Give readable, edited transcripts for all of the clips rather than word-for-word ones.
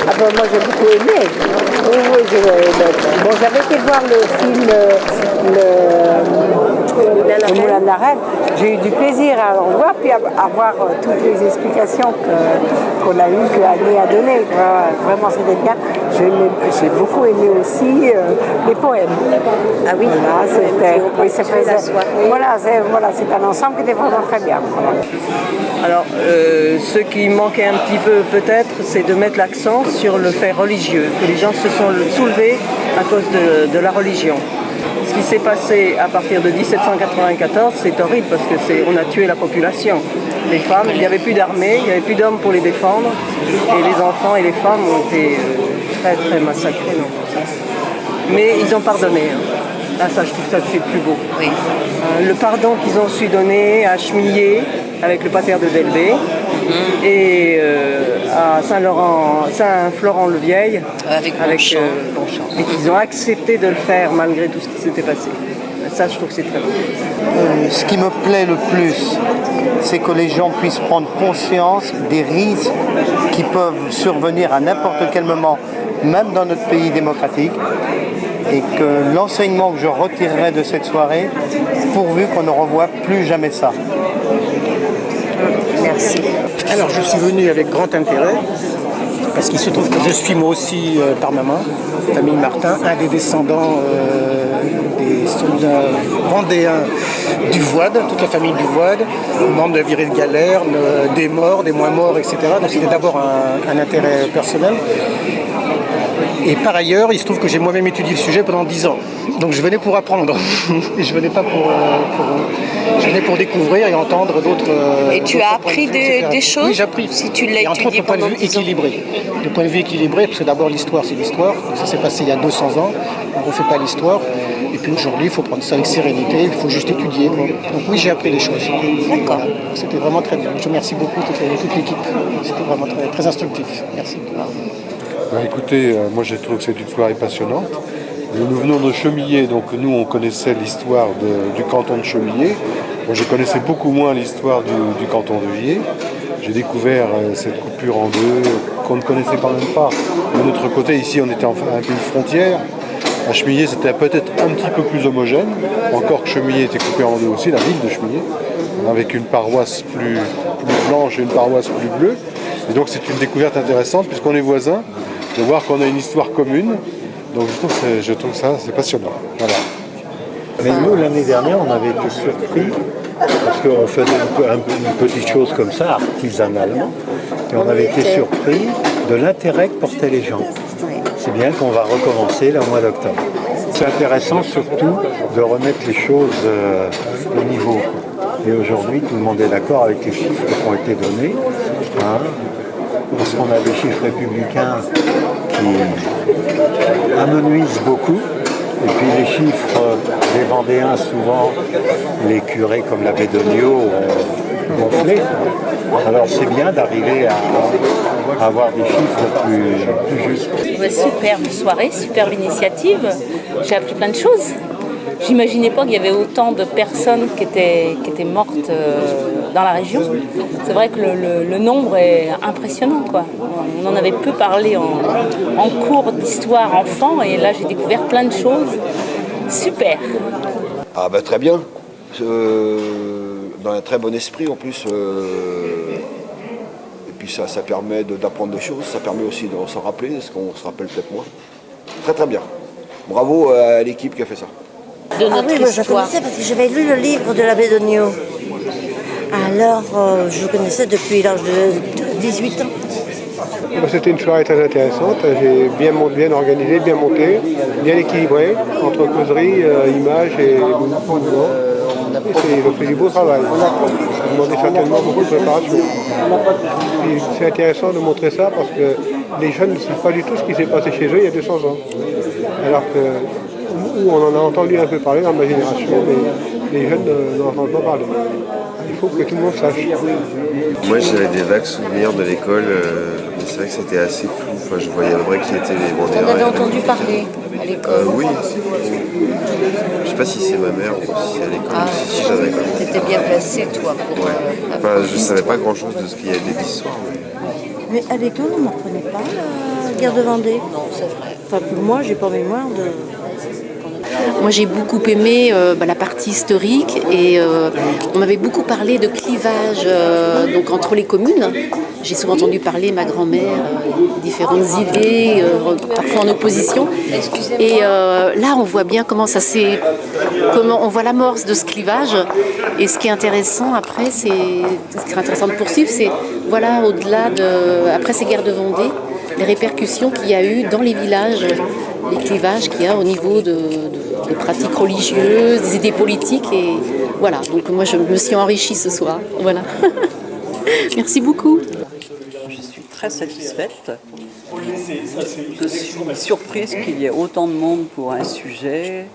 Ah ben moi j'ai beaucoup aimé. Oui, oui, bon, j'avais été voir le film Le Moulin de la Reine. J'ai eu du plaisir à le revoir, puis à voir toutes les explications qu'on a eues, que Annie a données. Vraiment, c'était bien. J'ai beaucoup aimé aussi les poèmes. Ah oui, voilà, c'était, oui, ça faisait, la soirée. voilà, c'est un ensemble qui était vraiment très bien. Voilà. Alors, ce qui manquait un petit peu peut-être, c'est de mettre l'accent sur le fait religieux, que les gens se sont soulevés à cause de la religion. Ce qui s'est passé à partir de 1794, c'est horrible parce qu'on a tué la population. Les femmes, il n'y avait plus d'armée, il n'y avait plus d'hommes pour les défendre, et les enfants et les femmes ont été très très massacrés. Non, mais ils ont pardonné. Ah, ça, je trouve ça c'est le plus beau. Oui. Le pardon qu'ils ont su donner à Chemillé, avec le pater de Delbé, et à Saint-Florent-le-Vieil, avec Bonchamp. Et qu'ils ont accepté de le faire malgré tout ce qui s'était passé. Ça, je trouve que c'est très beau. Ce qui me plaît le plus, c'est que les gens puissent prendre conscience des risques qui peuvent survenir à n'importe quel moment, même dans notre pays démocratique, et que l'enseignement que je retirerai de cette soirée, pourvu qu'on ne revoie plus jamais ça. Merci. Alors je suis venu avec grand intérêt, parce qu'il se trouve que je suis moi aussi par maman, famille Martin, un des descendants des soldats vendéens du Voide, toute la famille du Voide, membre de la virée de Galerne, des morts, des moins morts, etc. Donc c'était d'abord un intérêt personnel. Et par ailleurs, il se trouve que j'ai moi-même étudié le sujet pendant 10 ans. Donc je venais pour apprendre. Et je venais pas je venais pour découvrir et entendre d'autres. Et tu as appris des choses. Oui, j'ai appris. Si tu l'as et entre autres, étudié le point de pendant vue 10 ans. équilibré. Le point de vue équilibré, parce que d'abord l'histoire, c'est l'histoire. Ça s'est passé il y a 200 ans. On ne refait pas l'histoire. Et puis aujourd'hui, il faut prendre ça avec sérénité. Il faut juste étudier. Donc oui, j'ai appris des choses. D'accord. Voilà. C'était vraiment très bien. Je remercie beaucoup toute l'équipe. C'était vraiment très, très instructif. Merci. Écoutez, moi j'ai trouvé que c'est une soirée passionnante. Nous venons de Chemillé, donc nous on connaissait l'histoire du canton de Chemillé. Moi je connaissais beaucoup moins l'histoire du canton de Vier. J'ai découvert cette coupure en deux qu'on ne connaissait quand même pas. De notre côté, ici on était un peu une frontière. À Chemillé c'était peut-être un petit peu plus homogène. Encore que Chemillé était coupé en deux aussi, la ville de Chemillé, avec une paroisse plus blanche et une paroisse plus bleue. Et donc c'est une découverte intéressante puisqu'on est voisins, de voir qu'on a une histoire commune. Donc je trouve ça c'est passionnant. Voilà. Mais nous, l'année dernière, on avait été surpris parce qu'on faisait une petite chose comme ça, artisanalement, et on avait été surpris de l'intérêt que portaient les gens. C'est bien qu'on va recommencer là au mois d'octobre. C'est intéressant surtout de remettre les choses au niveau. Et aujourd'hui, tout le monde est d'accord avec les chiffres qui ont été donnés. Parce qu'on a des chiffres républicains qui amenuisent beaucoup. Et puis les chiffres des Vendéens, souvent, les curés comme l'abbé Degnaud ont gonflé. Alors c'est bien d'arriver à avoir des chiffres plus justes. Ouais, superbe soirée, superbe initiative. J'ai appris plein de choses. J'imaginais pas qu'il y avait autant de personnes qui étaient mortes dans la région. C'est vrai que le nombre est impressionnant, quoi. On en avait peu parlé en cours d'histoire enfant et là j'ai découvert plein de choses. Super. Ah bah très bien. Dans un très bon esprit en plus. Et puis ça permet d'apprendre des choses, ça permet aussi de s'en rappeler, ce qu'on se rappelle peut-être moins. Très très bien. Bravo à l'équipe qui a fait ça. De notre oui, moi, je histoire. connaissais parce que j'avais lu le livre de l'abbé Degnaud. Alors, je connaissais depuis l'âge de 18 ans. C'était une soirée très intéressante. J'ai bien organisé, bien monté, bien équilibré entre causerie, images et mouvement. Ils ont fait du beau travail. Ça demandait certainement beaucoup de préparation. Et c'est intéressant de montrer ça parce que les jeunes ne savent pas du tout ce qui s'est passé chez eux il y a 200 ans. Alors que où on en a entendu un peu parler dans ma génération, mais les jeunes n'en entendent pas parler. Il faut que tout le monde sache. Moi j'avais des vagues souvenirs de l'école, mais c'est vrai que c'était assez flou. Enfin, je voyais le vrai qui étaient les Vendéens. On avait entendu parler à l'école. Oui. Je sais pas si c'est ma mère ou si c'est à l'école. Si j'avais quand même. T'étais bien placé toi pour. Ouais. Enfin, je savais pas grand chose de ce qu'il y avait d'histoire. Mais à l'école, on n'apprenait pas cette guerre de Vendée? Non, c'est vrai. Enfin, pour moi, j'ai pas mémoire de... Moi j'ai beaucoup aimé la partie historique et on m'avait beaucoup parlé de clivage donc entre les communes. J'ai souvent entendu parler ma grand-mère, différentes idées, parfois en opposition. Et là on voit bien comment on voit l'amorce de ce clivage. Et ce qui est intéressant après, ce qui est intéressant de poursuivre, c'est voilà au-delà après ces guerres de Vendée, les répercussions qu'il y a eu dans les villages, les clivages qu'il y a au niveau des pratiques religieuses, des idées politiques. Et voilà, donc moi je me suis enrichie ce soir. Voilà. Merci beaucoup. Je suis très satisfaite. Je suis surprise qu'il y ait autant de monde pour un sujet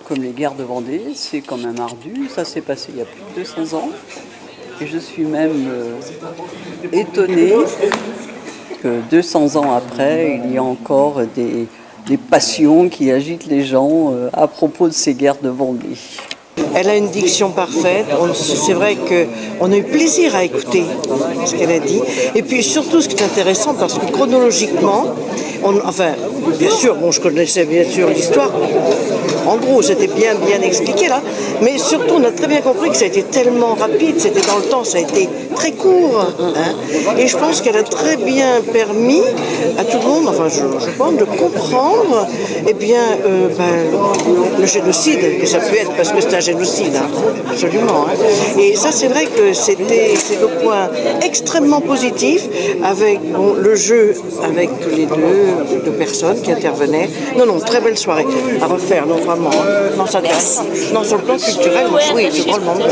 comme les guerres de Vendée. C'est quand même ardu. Ça s'est passé il y a plus de 200 ans. Et je suis même étonnée que 200 ans après, il y a encore des passions qui agitent les gens à propos de ces guerres de Vendée. Elle a une diction parfaite. C'est vrai qu'on a eu plaisir à écouter ce qu'elle a dit. Et puis surtout, ce qui est intéressant, parce que chronologiquement, bien sûr, je connaissais bien sûr l'histoire. En gros, c'était bien expliqué là. Mais surtout, on a très bien compris que ça a été tellement rapide, c'était dans le temps, ça a été très court. Hein. Et je pense qu'elle a très bien permis à tout le monde, je pense, de comprendre le génocide que ça peut être, parce que c'est un génocide, hein, absolument. Hein. Et ça, c'est vrai que c'est le point extrêmement positif avec le jeu avec tous les deux personnes qui intervenaient. Non, très belle soirée à refaire, non, vraiment. Non, ça intéresse. Non, sur le plan culturel, oui, c'est vraiment bien.